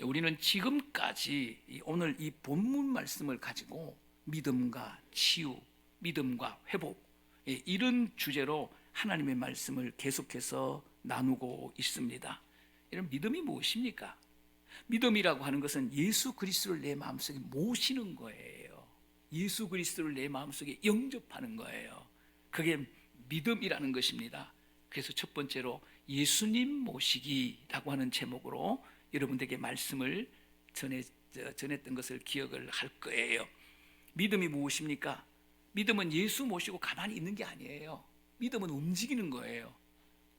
우리는 지금까지 오늘 이 본문 말씀을 가지고 믿음과 치유, 믿음과 회복, 이런 주제로 하나님의 말씀을 계속해서 나누고 있습니다. 이런 믿음이 무엇입니까? 믿음이라고 하는 것은 예수 그리스도를 내 마음속에 모시는 거예요. 예수 그리스도를 내 마음속에 영접하는 거예요. 그게 믿음이라는 것입니다. 그래서 첫 번째로 예수님 모시기라고 하는 제목으로 여러분들에게 말씀을 전했던 것을 기억을 할 거예요. 믿음이 무엇입니까? 믿음은 예수 모시고 가만히 있는 게 아니에요. 믿음은 움직이는 거예요.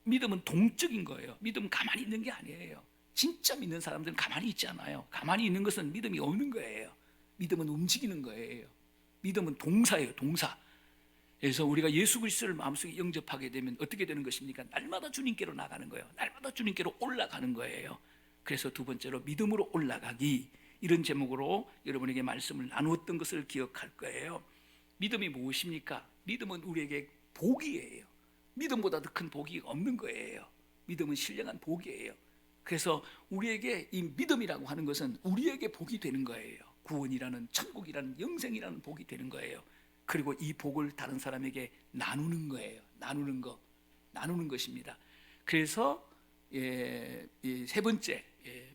믿음은 동적인 거예요. 믿음은 가만히 있는 게 아니에요. 진짜 믿는 사람들은 가만히 있지 않아요. 가만히 있는 것은 믿음이 없는 거예요. 믿음은 움직이는 거예요. 믿음은 동사예요, 동사. 그래서 우리가 예수 그리스도를 마음속에 영접하게 되면 어떻게 되는 것입니까? 날마다 주님께로 나가는 거예요. 날마다 주님께로 올라가는 거예요. 그래서 두 번째로 믿음으로 올라가기, 이런 제목으로 여러분에게 말씀을 나누었던 것을 기억할 거예요. 믿음이 무엇입니까? 믿음은 우리에게 복이에요. 믿음보다 더 큰 복이 없는 거예요. 믿음은 신령한 복이에요. 그래서 우리에게 이 믿음이라고 하는 것은 우리에게 복이 되는 거예요. 구원이라는, 천국이라는, 영생이라는 복이 되는 거예요. 그리고 이 복을 다른 사람에게 나누는 거예요. 나누는 것입니다. 그래서 이 세 번째,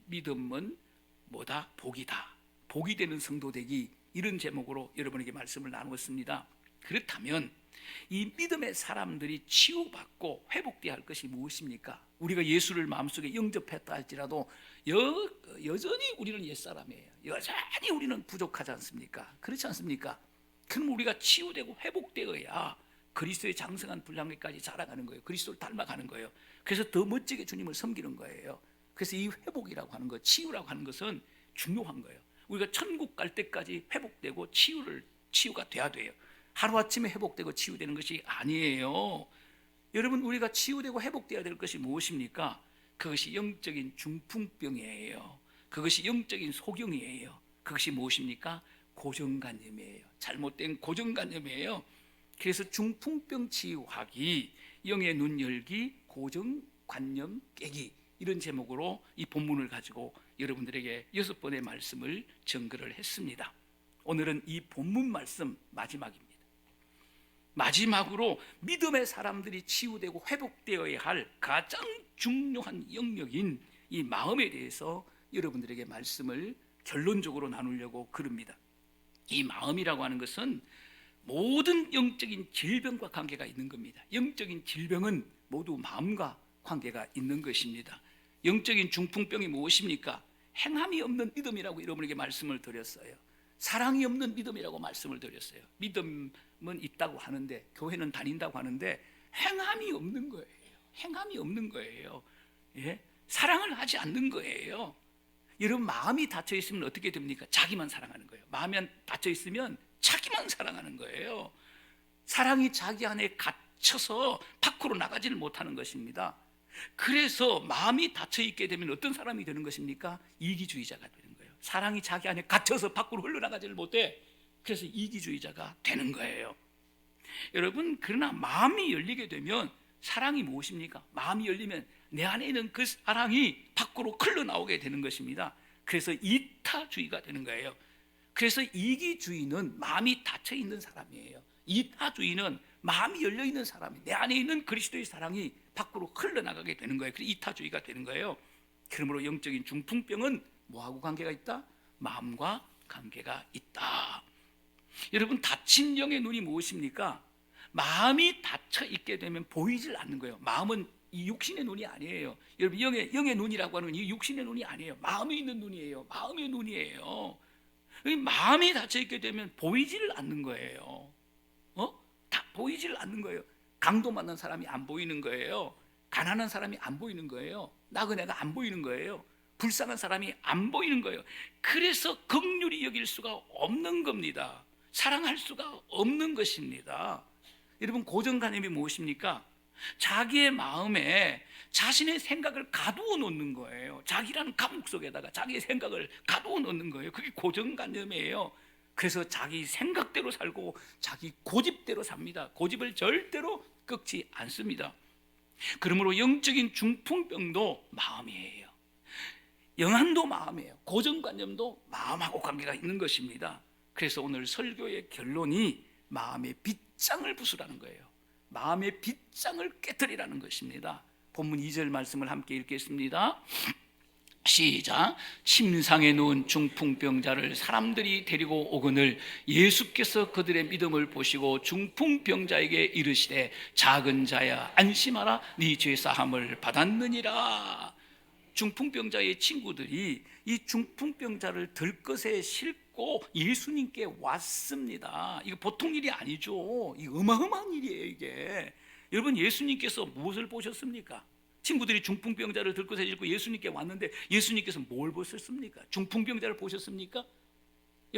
믿음은 뭐다? 복이다. 복이 되는 성도 되기, 이런 제목으로 여러분에게 말씀을 나누었습니다. 그렇다면 이 믿음의 사람들이 치유받고 회복되어야 할 것이 무엇입니까? 우리가 예수를 마음속에 영접했다 할지라도 여전히 우리는 옛사람이에요. 여전히 우리는 부족하지 않습니까? 그렇지 않습니까? 그럼 우리가 치유되고 회복되어야 그리스도의 장성한 분량에까지 자라가는 거예요. 그리스도를 닮아가는 거예요. 그래서 더 멋지게 주님을 섬기는 거예요. 그래서 이 회복이라고 하는 것, 치유라고 하는 것은 중요한 거예요. 우리가 천국 갈 때까지 회복되고 치유가 돼야 돼요. 하루아침에 회복되고 치유되는 것이 아니에요. 여러분, 우리가 치유되고 회복되어야 될 것이 무엇입니까? 그것이 영적인 중풍병이에요. 그것이 영적인 소경이에요. 그것이 무엇입니까? 고정관념이에요. 잘못된 고정관념이에요. 그래서 중풍병 치유하기, 영의 눈 열기, 고정관념 깨기, 이런 제목으로 이 본문을 가지고 여러분들에게 6번의 말씀을 전거를 했습니다. 오늘은 이 본문 말씀 마지막입니다. 마지막으로 믿음의 사람들이 치유되고 회복되어야 할 가장 중요한 영역인 이 마음에 대해서 여러분들에게 말씀을 결론적으로 나누려고 그럽니다. 이 마음이라고 하는 것은 모든 영적인 질병과 관계가 있는 겁니다. 영적인 질병은 모두 마음과 관계가 있는 것입니다. 영적인 중풍병이 무엇입니까? 행함이 없는 믿음이라고 여러분에게 말씀을 드렸어요. 사랑이 없는 믿음이라고 말씀을 드렸어요. 믿음은 있다고 하는데, 교회는 다닌다고 하는데 행함이 없는 거예요. 행함이 없는 거예요. 사랑을 하지 않는 거예요. 여러분, 마음이 닫혀 있으면 어떻게 됩니까? 자기만 사랑하는 거예요. 마음이 닫혀 있으면 자기만 사랑하는 거예요. 사랑이 자기 안에 갇혀서 밖으로 나가지를 못하는 것입니다. 그래서 마음이 닫혀 있게 되면 어떤 사람이 되는 것입니까? 이기주의자가 되는 거예요. 사랑이 자기 안에 갇혀서 밖으로 흘러나가지를 못해. 그래서 이기주의자가 되는 거예요. 여러분, 그러나 마음이 열리게 되면 사랑이 무엇입니까? 마음이 열리면 내 안에 있는 그 사랑이 밖으로 흘러나오게 되는 것입니다. 그래서 이타주의가 되는 거예요. 그래서 이기주의는 마음이 닫혀 있는 사람이에요. 이타주의는 마음이 열려 있는 사람이, 내 안에 있는 그리스도의 사랑이 밖으로 흘러나가게 되는 거예요. 그래서 이타주의가 되는 거예요. 그러므로 영적인 중풍병은 뭐하고 관계가 있다? 마음과 관계가 있다. 여러분, 닫힌 영의 눈이 무엇입니까? 마음이 닫혀 있게 되면 보이질 않는 거예요. 마음은 이 육신의 눈이 아니에요. 여러분, 영의 눈이라고 하는 건 이 육신의 눈이 아니에요. 마음에 있는 눈이에요. 마음의 눈이에요. 마음이 닫혀 있게 되면 보이지를 않는 거예요. 다 보이지를 않는 거예요. 강도 만난 사람이 안 보이는 거예요. 가난한 사람이 안 보이는 거예요. 나그네가 안 보이는 거예요. 불쌍한 사람이 안 보이는 거예요. 그래서 긍휼히 여길 수가 없는 겁니다. 사랑할 수가 없는 것입니다. 여러분, 고정관념이 무엇입니까? 자기의 마음에 자신의 생각을 가두어 놓는 거예요. 자기라는 감옥 속에다가 자기의 생각을 가두어 놓는 거예요. 그게 고정관념이에요. 그래서 자기 생각대로 살고 자기 고집대로 삽니다. 고집을 절대로 꺾지 않습니다. 그러므로 영적인 중풍병도 마음이에요. 영안도 마음이에요. 고정관념도 마음하고 관계가 있는 것입니다. 그래서 오늘 설교의 결론이 마음의 빗장을 부수라는 거예요. 마음의 빗장을 깨뜨리라는 것입니다. 본문 2절 말씀을 함께 읽겠습니다. 시작. 침상에 누운 중풍병자를 사람들이 데리고 오거늘 예수께서 그들의 믿음을 보시고 중풍병자에게 이르시되 작은 자야 안심하라 네 죄사함을 받았느니라. 중풍병자의 친구들이 이 중풍병자를 들것에 싣고 예수님께 왔습니다. 이거 보통 일이 아니죠. 이거 어마어마한 일이에요. 이게 여러분, 예수님께서 무엇을 보셨습니까? 친구들이 중풍병자를 들것에 싣고 예수님께 왔는데 예수님께서 뭘 보셨습니까? 중풍병자를 보셨습니까?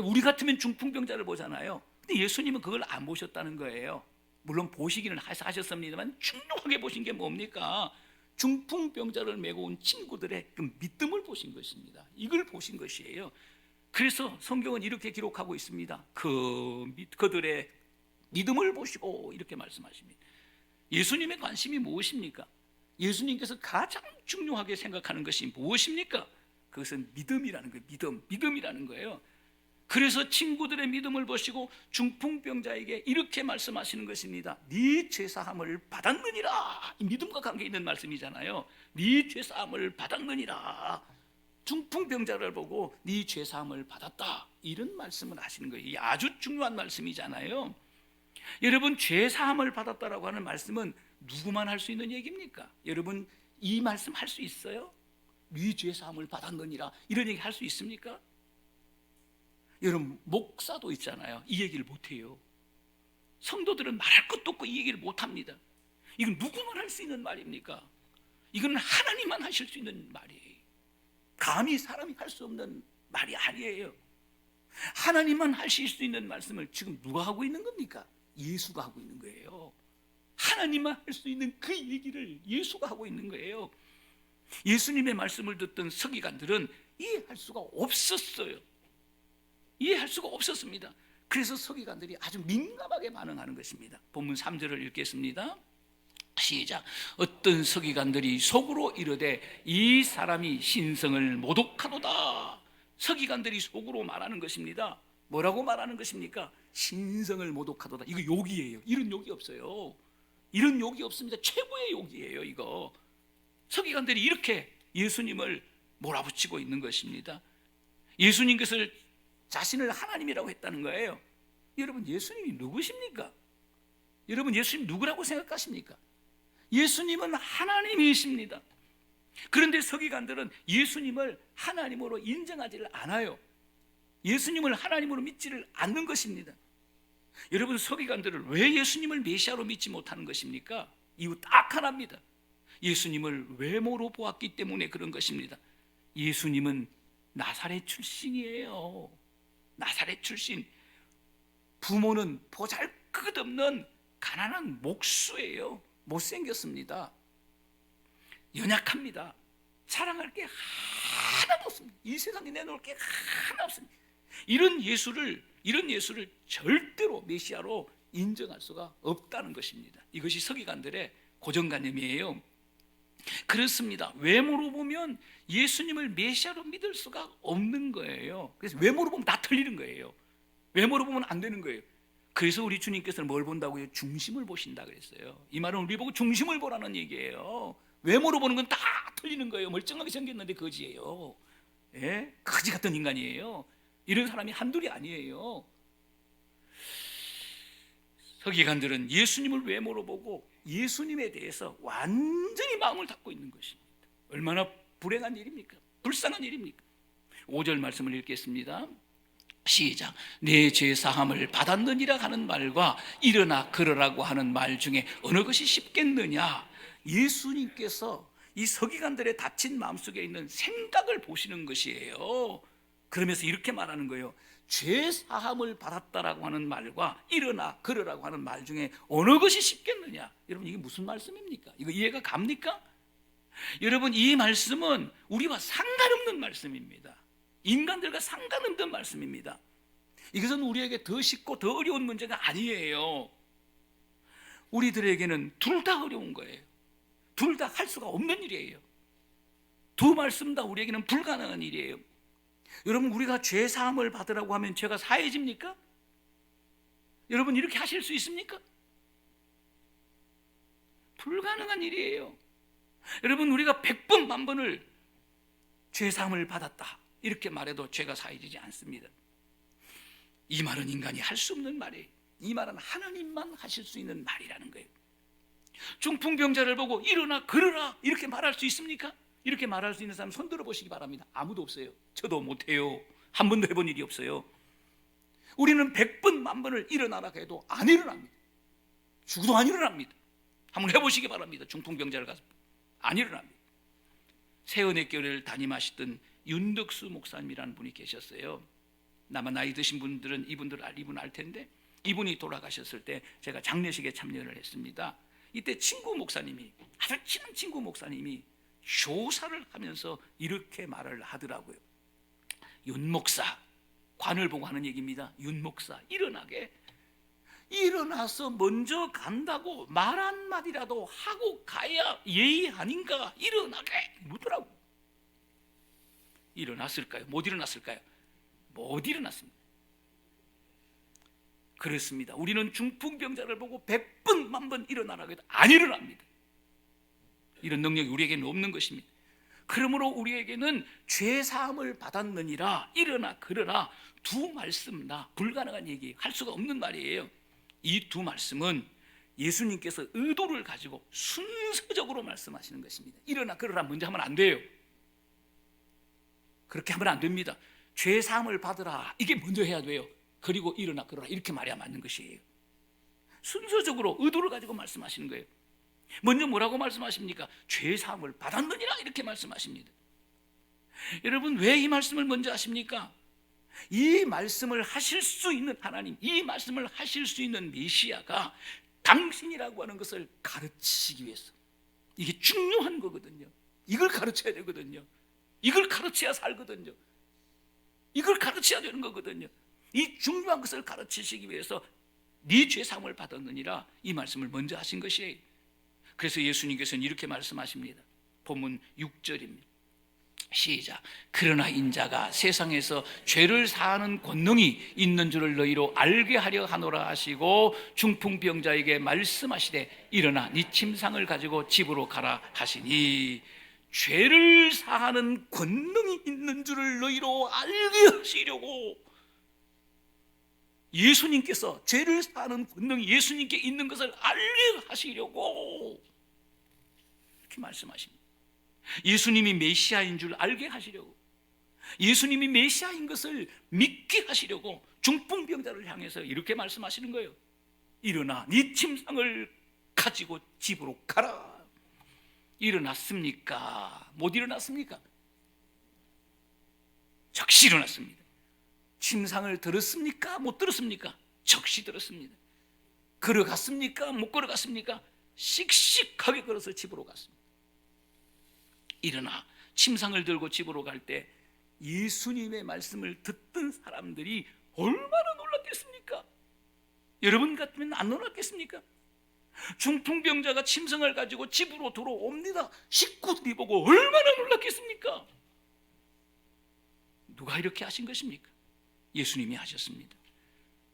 우리 같으면 중풍병자를 보잖아요. 근데 예수님은 그걸 안 보셨다는 거예요. 물론 보시기는 하셨습니다만 중요하게 보신 게 뭡니까? 중풍병자를 메고 온 친구들의 그 믿음을 보신 것입니다. 이걸 보신 것이에요. 그래서 성경은 이렇게 기록하고 있습니다. 그들의 믿음을 보시고 이렇게 말씀하십니다. 예수님의 관심이 무엇입니까? 예수님께서 가장 중요하게 생각하는 것이 무엇입니까? 그것은 믿음이라는 거예요. 믿음이라는 거예요. 그래서 친구들의 믿음을 보시고 중풍병자에게 이렇게 말씀하시는 것입니다. 네 죄사함을 받았느니라. 이 믿음과 관계 있는 말씀이잖아요. 네 죄사함을 받았느니라. 중풍병자를 보고 네 죄사함을 받았다, 이런 말씀을 하시는 거예요. 이게 아주 중요한 말씀이잖아요. 여러분, 죄사함을 받았다라고 하는 말씀은 누구만 할 수 있는 얘기입니까? 여러분, 이 말씀 할 수 있어요? 네 죄사함을 받았느니라, 이런 얘기 할 수 있습니까? 여러분, 목사도 있잖아요. 이 얘기를 못해요. 성도들은 말할 것도 없고 이 얘기를 못합니다. 이건 누구만 할 수 있는 말입니까? 이건 하나님만 하실 수 있는 말이에요. 감히 사람이 할 수 없는 말이 아니에요. 하나님만 하실 수 있는 말씀을 지금 누가 하고 있는 겁니까? 예수가 하고 있는 거예요. 하나님만 할 수 있는 그 얘기를 예수가 하고 있는 거예요. 예수님의 말씀을 듣던 서기관들은 이해할 수가 없었어요. 이해할 수가 없었습니다. 그래서 서기관들이 아주 민감하게 반응하는 것입니다. 본문 3절을 읽겠습니다. 시작. 어떤 서기관들이 속으로 이르되 이 사람이 신성을 모독하도다. 서기관들이 속으로 말하는 것입니다. 뭐라고 말하는 것입니까? 신성을 모독하도다. 이거 욕이에요. 이런 욕이 없어요. 이런 욕이 없습니다. 최고의 욕이에요. 이거 서기관들이 이렇게 예수님을 몰아붙이고 있는 것입니다. 예수님께서 자신을 하나님이라고 했다는 거예요. 여러분, 예수님이 누구십니까? 여러분, 예수님 누구라고 생각하십니까? 예수님은 하나님이십니다. 그런데 서기관들은 예수님을 하나님으로 인정하지를 않아요. 예수님을 하나님으로 믿지를 않는 것입니다. 여러분, 서기관들은 왜 예수님을 메시아로 믿지 못하는 것입니까? 이유 딱 하나입니다. 예수님을 외모로 보았기 때문에 그런 것입니다. 예수님은 나사렛 출신이에요. 나사렛 출신. 부모는 보잘것없는 가난한 목수예요. 못생겼습니다. 연약합니다. 자랑할 게 하나도 없습니다. 이 세상에 내놓을 게 하나 없습니다. 이런 예수를 절대로 메시아로 인정할 수가 없다는 것입니다. 이것이 서기관들의 고정관념이에요. 그렇습니다. 외모로 보면 예수님을 메시아로 믿을 수가 없는 거예요. 그래서 외모로 보면 다 틀리는 거예요. 외모로 보면 안 되는 거예요. 그래서 우리 주님께서는 뭘 본다고요? 중심을 보신다 그랬어요. 이 말은 우리 보고 중심을 보라는 얘기예요. 외모로 보는 건 다 틀리는 거예요. 멀쩡하게 생겼는데 거지예요. 예? 거지 같은 인간이에요. 이런 사람이 한둘이 아니에요. 서기관들은 예수님을 외모로 보고 예수님에 대해서 완전히 마음을 닫고 있는 것입니다. 얼마나 불행한 일입니까? 불쌍한 일입니까? 5절 말씀을 읽겠습니다. 시작. 내 죄 사함을 받았느니라 하는 말과 일어나 걸으라고 하는 말 중에 어느 것이 쉽겠느냐? 예수님께서 이 서기관들의 닫힌 마음속에 있는 생각을 보시는 것이에요. 그러면서 이렇게 말하는 거예요. 죄 사함을 받았다라고 하는 말과 일어나 걸으라고 하는 말 중에 어느 것이 쉽겠느냐? 여러분, 이게 무슨 말씀입니까? 이거 이해가 갑니까? 여러분, 이 말씀은 우리와 상관없는 말씀입니다. 인간들과 상관없는 말씀입니다. 이것은 우리에게 더 쉽고 더 어려운 문제가 아니에요. 우리들에게는 둘 다 어려운 거예요. 둘 다 할 수가 없는 일이에요. 두 말씀 다 우리에게는 불가능한 일이에요. 여러분, 우리가 죄 사함을 받으라고 하면 죄가 사해집니까? 여러분, 이렇게 하실 수 있습니까? 불가능한 일이에요. 여러분, 우리가 100번 만번을 죄 사함을 받았다 이렇게 말해도 죄가 사해지지 않습니다. 이 말은 인간이 할 수 없는 말이에요. 이 말은 하나님만 하실 수 있는 말이라는 거예요. 중풍병자를 보고 일어나 걸으라 이렇게 말할 수 있습니까? 이렇게 말할 수 있는 사람 손 들어 보시기 바랍니다. 아무도 없어요. 저도 못해요. 한 번도 해본 일이 없어요. 우리는 100번 만번을 일어나라고 해도 안 일어납니다. 죽어도 안 일어납니다. 한번 해보시기 바랍니다. 중풍병자를 가서 안 일어납니다. 세은의교회를 담임하시던 윤덕수 목사님이라는 분이 계셨어요. 아마 나이 드신 분들은 이분 알 텐데, 이분이 돌아가셨을 때 제가 장례식에 참여를 했습니다. 이때 친구 목사님이, 아주 친한 친구 목사님이 조사를 하면서 이렇게 말을 하더라고요. 윤 목사, 관을 보고 하는 얘기입니다. 윤 목사, 일어나서 먼저 간다고 말 한마디라도 하고 가야 예의 아닌가. 일어나게 묻더라고. 일어났을까요? 못 일어났을까요? 못 일어났습니다. 그렇습니다. 우리는 중풍병자를 보고 100번 만번 일어나라고 해도 안 일어납니다. 이런 능력이 우리에게는 없는 것입니다. 그러므로 우리에게는 죄사함을 받았느니라, 일어나 걸어라, 두 말씀 다 불가능한 얘기, 할 수가 없는 말이에요. 이 두 말씀은 예수님께서 의도를 가지고 순서적으로 말씀하시는 것입니다. 일어나 걸어라 먼저 하면 안 돼요. 그렇게 하면 안 됩니다. 죄사함을 받으라, 이게 먼저 해야 돼요. 그리고 일어나 걸어라, 이렇게 말해야 맞는 것이에요. 순서적으로 의도를 가지고 말씀하시는 거예요. 먼저 뭐라고 말씀하십니까? 죄사함을 받았느니라 이렇게 말씀하십니다. 여러분, 왜 이 말씀을 먼저 하십니까? 이 말씀을 하실 수 있는 하나님, 이 말씀을 하실 수 있는 메시아가 당신이라고 하는 것을 가르치시기 위해서. 이게 중요한 거거든요. 이걸 가르쳐야 되거든요. 이걸 가르쳐야 살거든요. 이걸 가르쳐야 되는 거거든요. 이 중요한 것을 가르치시기 위해서 네 죄사함을 받았느니라 이 말씀을 먼저 하신 것이에요. 그래서 예수님께서는 이렇게 말씀하십니다. 본문 6절입니다. 시작. 그러나 인자가 세상에서 죄를 사하는 권능이 있는 줄을 너희로 알게 하려 하노라 하시고 중풍병자에게 말씀하시되 일어나 네 침상을 가지고 집으로 가라 하시니, 죄를 사하는 권능이 있는 줄을 너희로 알게 하시려고, 예수님께서 죄를 사하는 권능이 예수님께 있는 것을 알게 하시려고 이렇게 말씀하십니다. 예수님이 메시아인 줄 알게 하시려고, 예수님이 메시아인 것을 믿게 하시려고 중풍병자를 향해서 이렇게 말씀하시는 거예요. 일어나 네 침상을 가지고 집으로 가라. 일어났습니까? 못 일어났습니까? 적시 일어났습니다. 침상을 들었습니까? 못 들었습니까? 적시 들었습니다. 걸어갔습니까? 못 걸어갔습니까? 씩씩하게 걸어서 집으로 갔습니다. 일어나 침상을 들고 집으로 갈 때 예수님의 말씀을 듣던 사람들이 얼마나 놀랐겠습니까? 여러분 같으면 안 놀랐겠습니까? 중풍병자가 침상을 가지고 집으로 들어옵니다. 식구들이 보고 얼마나 놀랐겠습니까? 누가 이렇게 하신 것입니까? 예수님이 하셨습니다.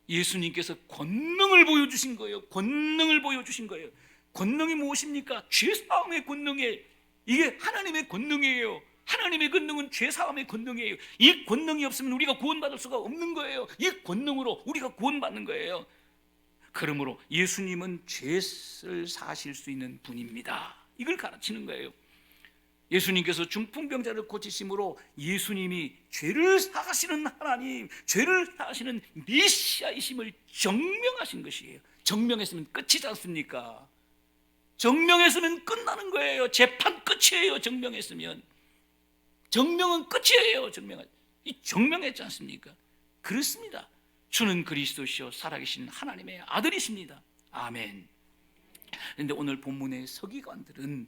예수님께서 권능을 보여주신 거예요. 권능을 보여주신 거예요. 권능이 무엇입니까? 죄사함의 권능이에요. 이게 하나님의 권능이에요. 하나님의 권능은 죄사함의 권능이에요. 이 권능이 없으면 우리가 구원받을 수가 없는 거예요. 이 권능으로 우리가 구원받는 거예요. 그러므로 예수님은 죄를 사하실 수 있는 분입니다. 이걸 가르치는 거예요. 예수님께서 중풍병자를 고치심으로 예수님이 죄를 사하시는 하나님, 죄를 사하시는 메시아이심을 증명하신 것이에요. 증명했으면 끝이지 않습니까? 증명했으면 끝나는 거예요. 재판 끝이에요. 증명했으면. 증명은 끝이에요. 증명했지 않습니까? 그렇습니다. 주는 그리스도시요 살아계신 하나님의 아들이십니다. 아멘. 그런데 오늘 본문의 서기관들은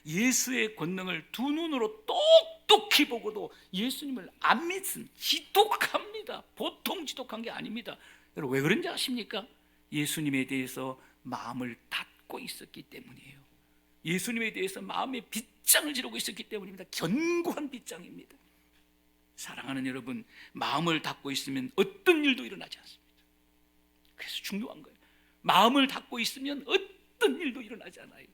예수의 권능을 두 눈으로 똑똑히 보고도 예수님을 안 믿은 지독합니다. 보통 지독한 게 아닙니다. 여러분, 왜 그런지 아십니까? 예수님에 대해서 마음을 닫고 있었기 때문이에요. 예수님에 대해서 마음의 빗장을 지르고 있었기 때문입니다. 견고한 빗장입니다. 사랑하는 여러분, 마음을 닫고 있으면 어떤 일도 일어나지 않습니다. 그래서 중요한 거예요. 마음을 닫고 있으면 어떤 일도 일어나지 않아요.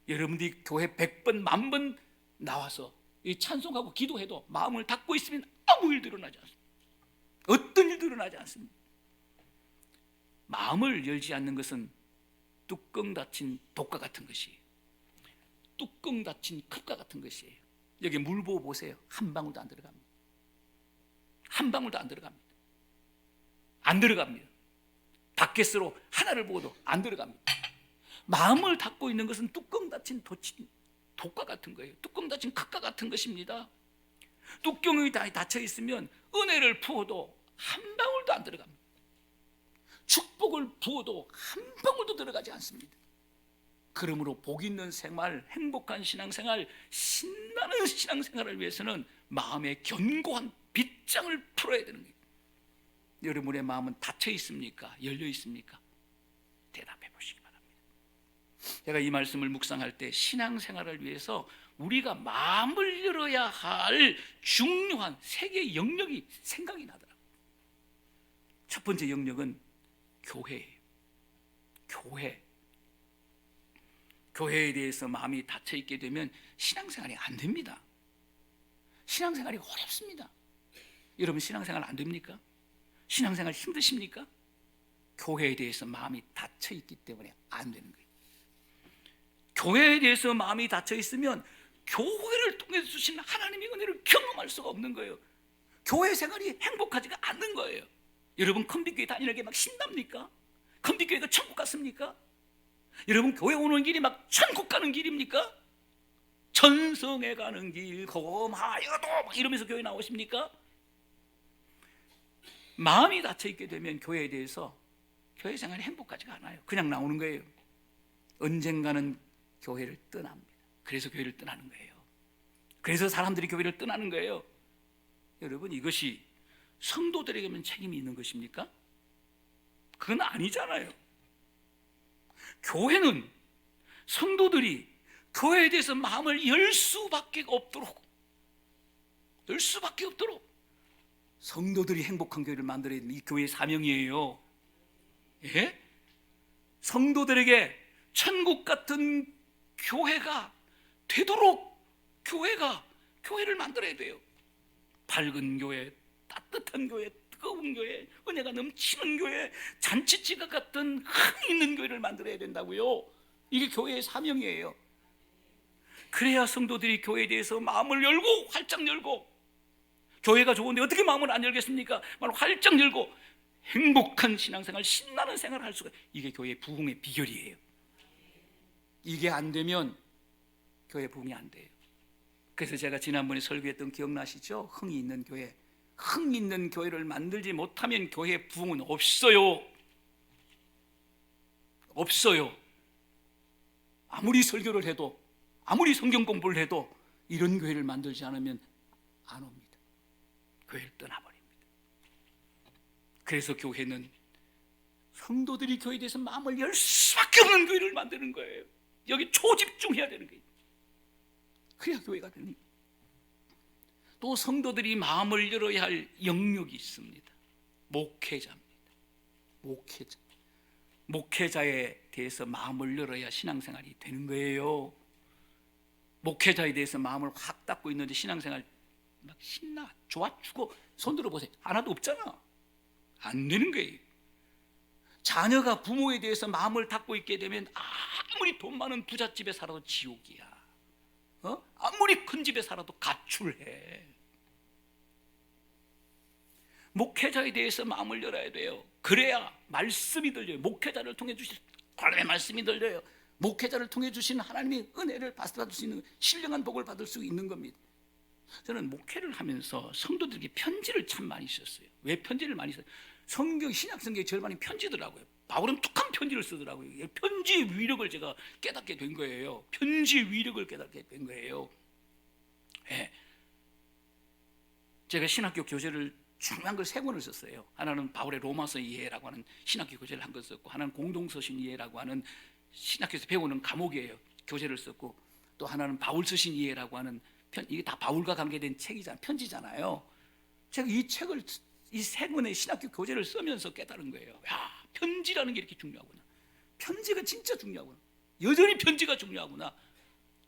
여러분들이 교회 100번, 10,000번 나와서 이 찬송하고 기도해도 마음을 닫고 있으면 아무 일도 일어나지 않습니다. 어떤 일도 일어나지 않습니다. 마음을 열지 않는 것은 뚜껑 닫힌 독과 같은 것이에요. 뚜껑 닫힌 컵과 같은 것이에요. 여기 물 부어 보세요. 한 방울도 안 들어갑니다. 한 방울도 안 들어갑니다. 안 들어갑니다. 바켓으로 하나를 부어도 안 들어갑니다. 마음을 닫고 있는 것은 뚜껑 닫힌 독과 같은 거예요. 뚜껑 닫힌 컵과 같은 것입니다. 뚜껑이 닫혀 있으면 은혜를 부어도 한 방울도 안 들어갑니다. 축복을 부어도 한 방울도 들어가지 않습니다. 그러므로 복 있는 생활, 행복한 신앙생활, 신나는 신앙생활을 위해서는 마음의 견고한 빗장을 풀어야 되는 거예요. 여러분의 마음은 닫혀 있습니까? 열려 있습니까? 대답해 보시기 바랍니다. 제가 이 말씀을 묵상할 때 신앙생활을 위해서 우리가 마음을 열어야 할 중요한 세 개의 영역이 생각이 나더라고요. 첫 번째 영역은 교회예요. 교회에 대해서 마음이 닫혀 있게 되면 신앙생활이 안 됩니다. 신앙생활이 어렵습니다. 여러분 신앙생활 안 됩니까? 신앙생활 힘드십니까? 교회에 대해서 마음이 닫혀 있기 때문에 안 되는 거예요. 교회에 대해서 마음이 닫혀 있으면 교회를 통해서 주신 하나님의 은혜를 경험할 수가 없는 거예요. 교회 생활이 행복하지가 않는 거예요. 여러분 컴비교회 다니는 게 막 신납니까? 컴비교회가 천국 같습니까? 여러분 교회 오는 길이 막 천국 가는 길입니까? 천성에 가는 길 험하여도 막 이러면서 교회 나오십니까? 마음이 닫혀 있게 되면 교회에 대해서 교회 생활이 행복하지가 않아요. 그냥 나오는 거예요. 언젠가는 교회를 떠납니다. 그래서 교회를 떠나는 거예요. 그래서 사람들이 교회를 떠나는 거예요. 여러분 이것이 성도들에게만 책임이 있는 것입니까? 그건 아니잖아요. 교회는 성도들이 교회에 대해서 마음을 열 수밖에 없도록 성도들이 행복한 교회를 만들어야 되는 이 교회의 사명이에요. 예? 성도들에게 천국 같은 교회가 되도록 교회를 만들어야 돼요. 밝은 교회, 따뜻한 교회, 뜨거운 교회, 은혜가 넘치는 교회, 잔치지가 같은 흥 있는 교회를 만들어야 된다고요. 이게 교회의 사명이에요. 그래야 성도들이 교회에 대해서 마음을 열고 활짝 열고, 교회가 좋은데 어떻게 마음을 안 열겠습니까? 바로 활짝 열고 행복한 신앙생활, 신나는 생활을 할 수가, 이게 교회의 부흥의 비결이에요. 이게 안 되면 교회 부흥이 안 돼요. 그래서 제가 지난번에 설교했던 기억나시죠? 흥이 있는 교회, 흥 있는 교회를 만들지 못하면 교회 부흥은 없어요. 아무리 설교를 해도, 아무리 성경 공부를 해도 이런 교회를 만들지 않으면 안 옵니다. 교회를 떠나버립니다. 그래서 교회는 성도들이 교회에 대해서 마음을 열 수밖에 없는 교회를 만드는 거예요. 여기 초집중해야 되는 거예요. 그래야 교회가 됩니다. 또 성도들이 마음을 열어야 할 영역이 있습니다. 목회자입니다. 목회자에 대해서 마음을 열어야 신앙생활이 되는 거예요. 목회자에 대해서 마음을 확 닫고 있는데 신앙생활 막 신나, 좋아 죽어. 손 들어보세요. 하나도 없잖아. 안 되는 거예요. 자녀가 부모에 대해서 마음을 닫고 있게 되면 아무리 돈 많은 부잣집에 살아도 지옥이야. 아무리 큰 집에 살아도 가출해. 목회자에 대해서 마음을 열어야 돼요. 그래야 말씀이 들려요. 목회자를 통해 주신 하나님의 말씀이 들려요. 목회자를 통해 주신 하나님의 은혜를 받을 수 있는, 신령한 복을 받을 수 있는 겁니다. 저는 목회를 하면서 성도들에게 편지를 참 많이 썼어요. 왜 편지를 많이 써요? 신약 성경의 절반이 편지더라고요. 바울은 툭한 편지를 쓰더라고요. 편지의 위력을 제가 깨닫게 된 거예요. 편지의 위력을 깨닫게 된 거예요. 네. 제가 신학교 교재를 중요한 걸 세 권을 썼어요. 하나는 바울의 로마서 이해라고 하는 신학교 교재를 한 권 썼고, 하나는 공동서신 이해라고 하는 신학교에서 배우는 과목이에요. 교재를 썼고, 또 하나는 바울 쓰신 이해라고 하는 이게 다 바울과 관계된 책이잖아요. 편지잖아요. 제가 이 책을, 이 세 권의 신학교 교재를 쓰면서 깨달은 거예요. 야, 편지라는 게 이렇게 중요하구나. 편지가 진짜 중요하구나. 여전히 편지가 중요하구나.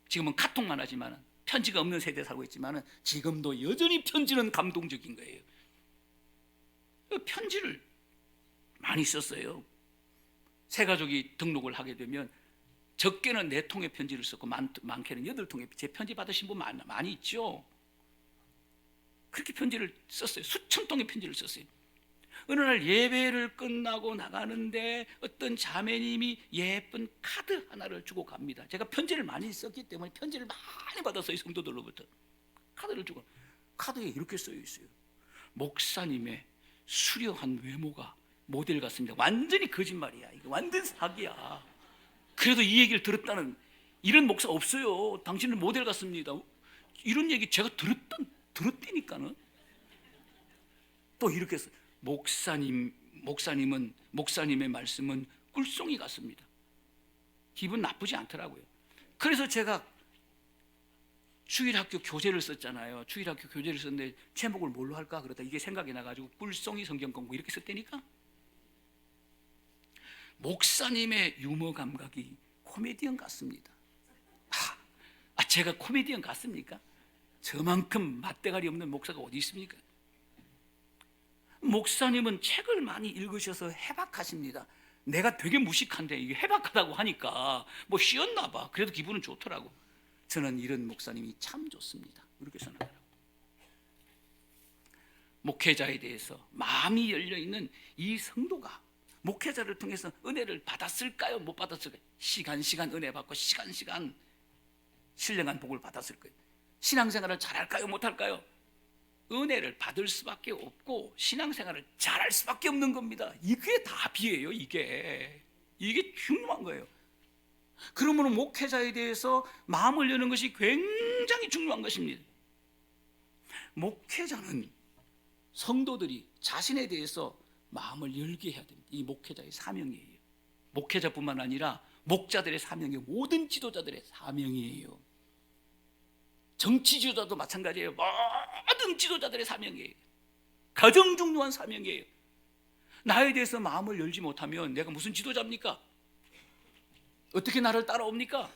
지금은 카톡만 하지만, 편지가 없는 세대에 살고 있지만 지금도 여전히 편지는 감동적인 거예요. 편지를 많이 썼어요. 세 가족이 등록을 하게 되면 적게는 4통의 편지를 썼고 많게는 8통의, 제 편지 받으신 분 많이 있죠. 그렇게 편지를 썼어요. 수천 통의 편지를 썼어요. 어느 날 예배를 끝나고 나가는데 어떤 자매님이 예쁜 카드 하나를 주고 갑니다. 제가 편지를 많이 썼기 때문에 편지를 많이 받았어요. 성도들로부터 카드를 주고, 카드에 이렇게 쓰여 있어요. 목사님의 수려한 외모가 모델 같습니다. 완전히 거짓말이야. 이거 완전 사기야. 그래도 이 얘기를 들었다는, 이런 목사 없어요. 당신은 모델 같습니다. 이런 얘기 제가 들었다니까는. 또 이렇게 했어요. 목사님의 말씀은 꿀송이 같습니다. 기분 나쁘지 않더라고요. 그래서 제가 주일학교 교재를 썼잖아요. 주일학교 교재를 썼는데 제목을 뭘로 할까 그러다 이게 생각이 나가지고 꿀송이 성경 공부 이렇게 썼다니까. 목사님의 유머 감각이 코미디언 같습니다. 제가 코미디언 같습니까? 저만큼 맛대가리 없는 목사가 어디 있습니까? 목사님은 책을 많이 읽으셔서 해박하십니다. 내가 되게 무식한데 이게 해박하다고 하니까 뭐 쉬었나 봐. 그래도 기분은 좋더라고. 저는 이런 목사님이 참 좋습니다. 이렇게 생각하더라고요. 목회자에 대해서 마음이 열려있는 이 성도가 목회자를 통해서 은혜를 받았을까요? 못 받았을까요? 시간 은혜 받고 시간 신령한 복을 받았을 거예요. 신앙생활을 잘할까요? 못할까요? 은혜를 받을 수밖에 없고 신앙생활을 잘할 수밖에 없는 겁니다. 이게 답이에요. 이게 중요한 거예요. 그러므로 목회자에 대해서 마음을 여는 것이 굉장히 중요한 것입니다. 목회자는 성도들이 자신에 대해서 마음을 열게 해야 됩니다. 이 목회자의 사명이에요. 목회자뿐만 아니라 목자들의 사명이에요. 모든 지도자들의 사명이에요. 정치 지도자도 마찬가지예요. 모든 지도자들의 사명이에요. 가장 중요한 사명이에요. 나에 대해서 마음을 열지 못하면 내가 무슨 지도자입니까? 어떻게 나를 따라옵니까?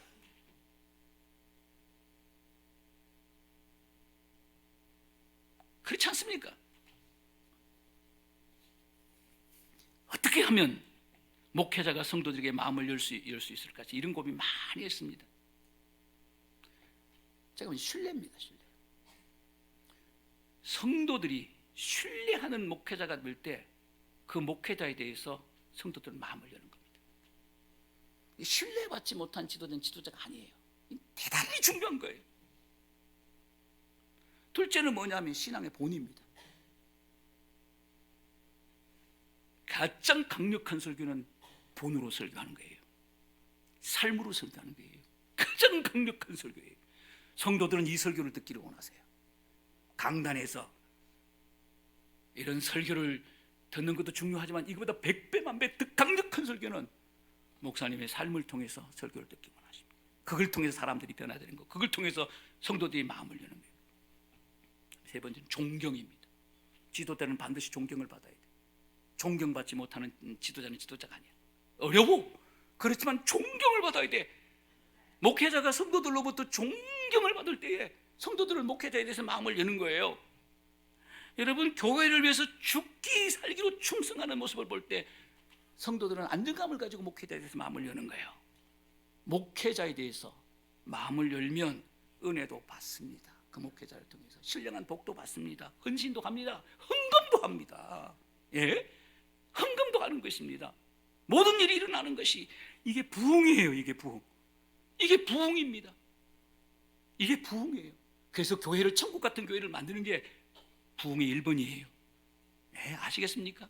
그렇지 않습니까? 어떻게 하면 목회자가 성도들에게 마음을 열 수 있을까? 이런 고민 많이 했습니다. 제가 보면 신뢰입니다. 신뢰. 성도들이 신뢰하는 목회자가 될 때 그 목회자에 대해서 성도들은 마음을 여는 겁니다. 신뢰받지 못한 지도자는 지도자가 아니에요. 대단히 중요한 거예요. 둘째는 뭐냐면 신앙의 본입니다. 가장 강력한 설교는 본으로 설교하는 거예요. 삶으로 설교하는 거예요. 가장 강력한 설교예요. 성도들은 이 설교를 듣기를 원하세요. 강단에서 이런 설교를 듣는 것도 중요하지만 이거보다 100배 만배 더 강력한 설교는 목사님의 삶을 통해서 설교를 듣기 원하십니다. 그걸 통해서 사람들이 변화되는 것, 그걸 통해서 성도들이 마음을 여는 거예요. 세 번째는 존경입니다. 지도자는 반드시 존경을 받아야 돼요. 존경받지 못하는 지도자는 지도자가 아니야. 어려워. 그렇지만 존경을 받아야 돼. 목회자가 성도들로부터 존경을 받을 때에 성도들은 목회자에 대해서 마음을 여는 거예요. 여러분, 교회를 위해서 죽기 살기로 충성하는 모습을 볼 때 성도들은 안정감을 가지고 목회자에 대해서 마음을 여는 거예요. 목회자에 대해서 마음을 열면 은혜도 받습니다. 그 목회자를 통해서 신령한 복도 받습니다. 헌신도 합니다. 헌금도 합니다. 예? 헌금도 하는 것입니다. 모든 일이 일어나는 것이 이게 부흥이에요. 이게 부흥입니다. 이게 부흥이에요. 그래서 교회를, 천국 같은 교회를 만드는 게 부흥의 1번이에요. 네, 아시겠습니까?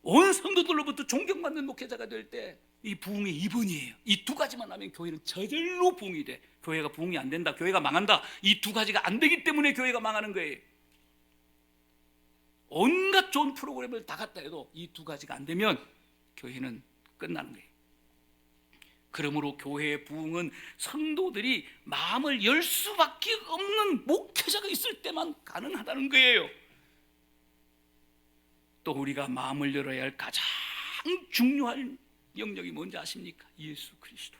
온 성도들로부터 존경받는 목회자가 될 때 이 부흥의 2번이에요. 이 두 가지만 하면 교회는 저절로 부흥이 돼. 교회가 부흥이 안 된다, 교회가 망한다, 이 두 가지가 안 되기 때문에 교회가 망하는 거예요. 온갖 좋은 프로그램을 다 갖다 해도 이 두 가지가 안 되면 교회는 끝나는 거예요. 그러므로 교회의 부흥은 성도들이 마음을 열 수밖에 없는 목회자가 있을 때만 가능하다는 거예요. 또 우리가 마음을 열어야 할 가장 중요한 영역이 뭔지 아십니까? 예수 그리스도.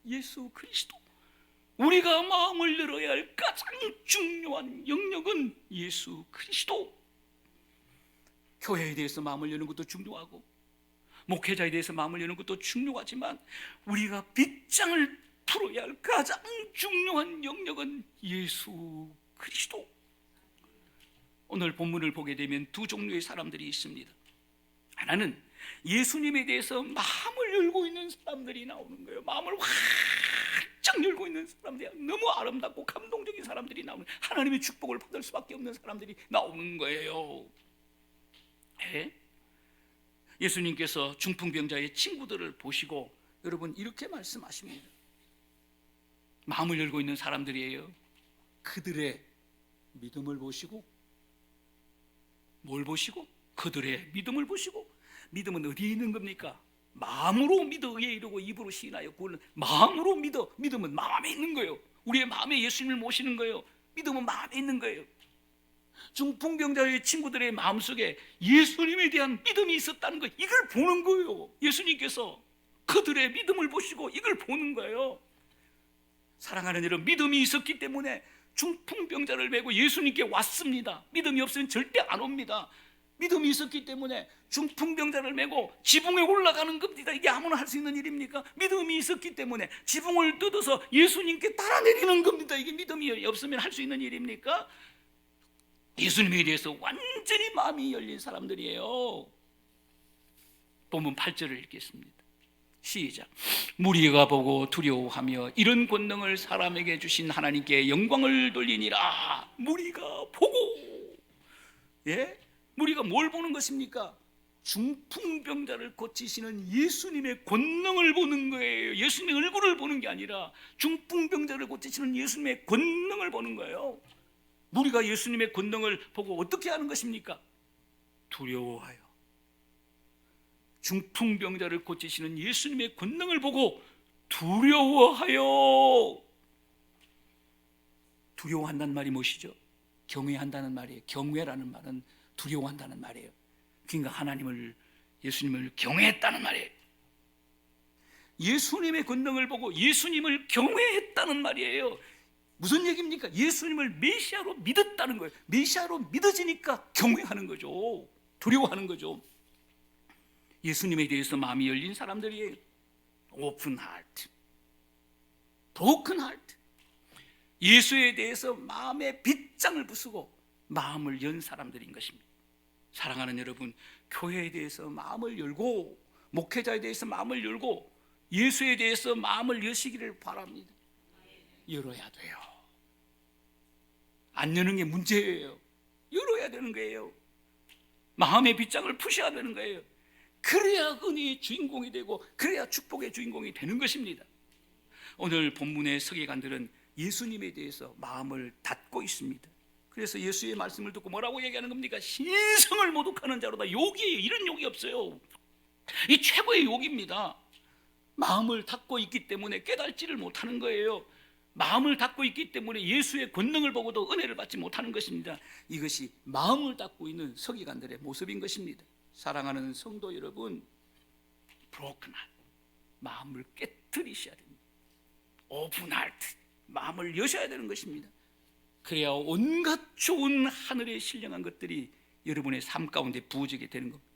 예수 그리스도. 우리가 마음을 열어야 할 가장 중요한 영역은 예수 그리스도. 교회에 대해서 마음을 여는 것도 중요하고 목회자에 대해서 마음을 여는 것도 중요하지만 우리가 빗장을 풀어야 할 가장 중요한 영역은 예수 그리스도. 오늘 본문을 보게 되면 두 종류의 사람들이 있습니다. 하나는 예수님에 대해서 마음을 열고 있는 사람들이 나오는 거예요. 마음을 활짝 열고 있는 사람들이, 너무 아름답고 감동적인 사람들이 나오는, 하나님의 축복을 받을 수밖에 없는 사람들이 나오는 거예요. 예수님께서 중풍병자의 친구들을 보시고 여러분 이렇게 말씀하십니다. 마음을 열고 있는 사람들이에요. 그들의 믿음을 보시고, 뭘 보시고? 그들의 믿음을 보시고. 믿음은 어디에 있는 겁니까? 마음으로 믿어 의에 이르고 입으로 시인하여 구원은, 마음으로 믿어. 믿음은 마음에 있는 거예요. 우리의 마음에 예수님을 모시는 거예요. 믿음은 마음에 있는 거예요. 중풍병자의 친구들의 마음속에 예수님에 대한 믿음이 있었다는 거, 이걸 보는 거예요. 예수님께서 그들의 믿음을 보시고 이걸 보는 거예요. 사랑하는 여러분, 믿음이 있었기 때문에 중풍병자를 메고 예수님께 왔습니다. 믿음이 없으면 절대 안 옵니다. 믿음이 있었기 때문에 중풍병자를 메고 지붕에 올라가는 겁니다. 이게 아무나 할 수 있는 일입니까? 믿음이 있었기 때문에 지붕을 뜯어서 예수님께 따라내리는 겁니다. 이게 믿음이 없으면 할 수 있는 일입니까? 예수님에 대해서 완전히 마음이 열린 사람들이에요. 본문 8절을 읽겠습니다. 시작. 무리가 보고 두려워하며 이런 권능을 사람에게 주신 하나님께 영광을 돌리니라. 무리가 보고, 무리가 뭘 보는 것입니까? 중풍병자를 고치시는 예수님의 권능을 보는 거예요. 예수님의 얼굴을 보는 게 아니라 중풍병자를 고치시는 예수님의 권능을 보는 거예요. 무리가 예수님의 권능을 보고 어떻게 하는 것입니까? 두려워하여. 중풍병자를 고치시는 예수님의 권능을 보고 두려워하여. 두려워한다는 말이 무엇이죠? 경외한다는 말이에요. 경외라는 말은 두려워한다는 말이에요. 그러니까 하나님을, 예수님을 경외했다는 말이에요. 예수님의 권능을 보고 예수님을 경외했다는 말이에요. 무슨 얘기입니까? 예수님을 메시아로 믿었다는 거예요. 메시아로 믿어지니까 경외하는 거죠. 두려워하는 거죠. 예수님에 대해서 마음이 열린 사람들이에요. 오픈 하트, 브로큰 하트. 예수에 대해서 마음에 빗장을 부수고 마음을 연 사람들인 것입니다. 사랑하는 여러분, 교회에 대해서 마음을 열고 목회자에 대해서 마음을 열고 예수에 대해서 마음을 여시기를 바랍니다. 열어야 돼요. 안 여는 게 문제예요. 열어야 되는 거예요. 마음의 빗장을 푸셔야 되는 거예요. 그래야 은혜의 주인공이 되고 그래야 축복의 주인공이 되는 것입니다. 오늘 본문의 서기관들은 예수님에 대해서 마음을 닫고 있습니다. 그래서 예수의 말씀을 듣고 뭐라고 얘기하는 겁니까? 신성을 모독하는 자로다. 욕이에요. 이런 욕이 없어요. 이 최고의 욕입니다. 마음을 닫고 있기 때문에 깨달지를 못하는 거예요. 마음을 닫고 있기 때문에 예수의 권능을 보고도 은혜를 받지 못하는 것입니다. 이것이 마음을 닫고 있는 서기관들의 모습인 것입니다. 사랑하는 성도 여러분, broken heart, 마음을 깨뜨리셔야 됩니다. open heart, 마음을 여셔야 되는 것입니다. 그래야 온갖 좋은 하늘에 신령한 것들이 여러분의 삶 가운데 부어지게 되는 겁니다.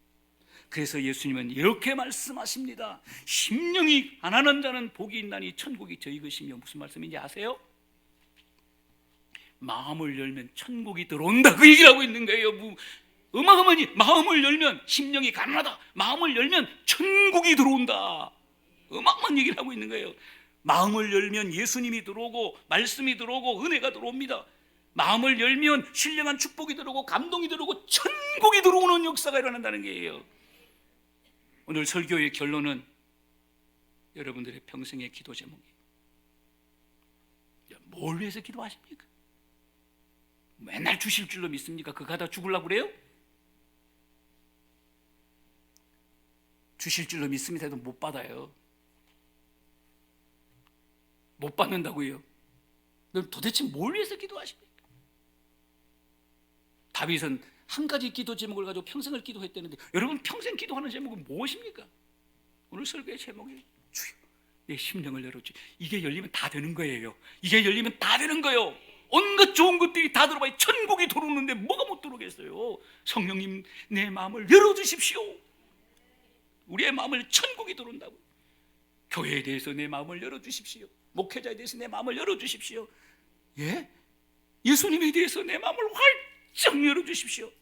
그래서 예수님은 이렇게 말씀하십니다. 심령이 가난한 자는 복이 있나니 천국이 저희 것이며. 무슨 말씀인지 아세요? 마음을 열면 천국이 들어온다, 그 얘기를 하고 있는 거예요. 어마어마하니 마음을 열면, 심령이 가난하다, 마음을 열면 천국이 들어온다, 어마어마한 얘기를 하고 있는 거예요. 마음을 열면 예수님이 들어오고 말씀이 들어오고 은혜가 들어옵니다. 마음을 열면 신령한 축복이 들어오고 감동이 들어오고 천국이 들어오는 역사가 일어난다는 거예요. 오늘 설교의 결론은 여러분들의 평생의 기도 제목이에요. 뭘 위해서 기도하십니까? 맨날 주실 줄로 믿습니까? 그거 하다 죽으려고 그래요? 주실 줄로 믿습니다 해도 못 받아요. 못 받는다고요? 그럼 도대체 뭘 위해서 기도하십니까? 다윗은 한 가지 기도 제목을 가지고 평생을 기도했다는데, 여러분 평생 기도하는 제목은 무엇입니까? 오늘 설교의 제목이 주여 내 심령을 열어주. 이게 열리면 다 되는 거예요. 이게 열리면 다 되는 거예요. 온갖 좋은 것들이 다 들어봐야 천국이 들어오는데 뭐가 못 들어오겠어요? 성령님 내 마음을 열어주십시오. 우리의 마음을 천국이 들어온다고. 교회에 대해서 내 마음을 열어주십시오. 목회자에 대해서 내 마음을 열어주십시오. 예? 예수님에 대해서 내 마음을 활짝 열어주십시오.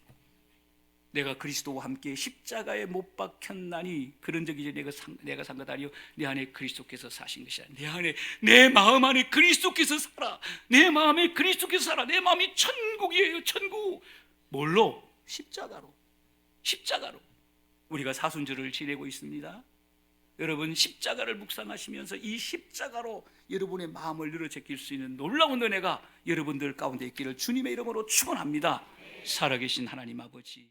내가 그리스도와 함께 십자가에 못 박혔나니 그런 적이 이제 내가 산 것 아니요 내 안에 그리스도께서 사신 것이라. 내 안에, 내 마음 안에 그리스도께서 살아. 내 마음에 그리스도께서 살아. 내 마음이 천국이에요. 천국. 뭘로? 십자가로. 십자가로 우리가 사순절을 지내고 있습니다. 여러분 십자가를 묵상하시면서 이 십자가로 여러분의 마음을 열어 제낄 수 있는 놀라운 은혜가 여러분들 가운데 있기를 주님의 이름으로 축원합니다. 살아계신 하나님 아버지,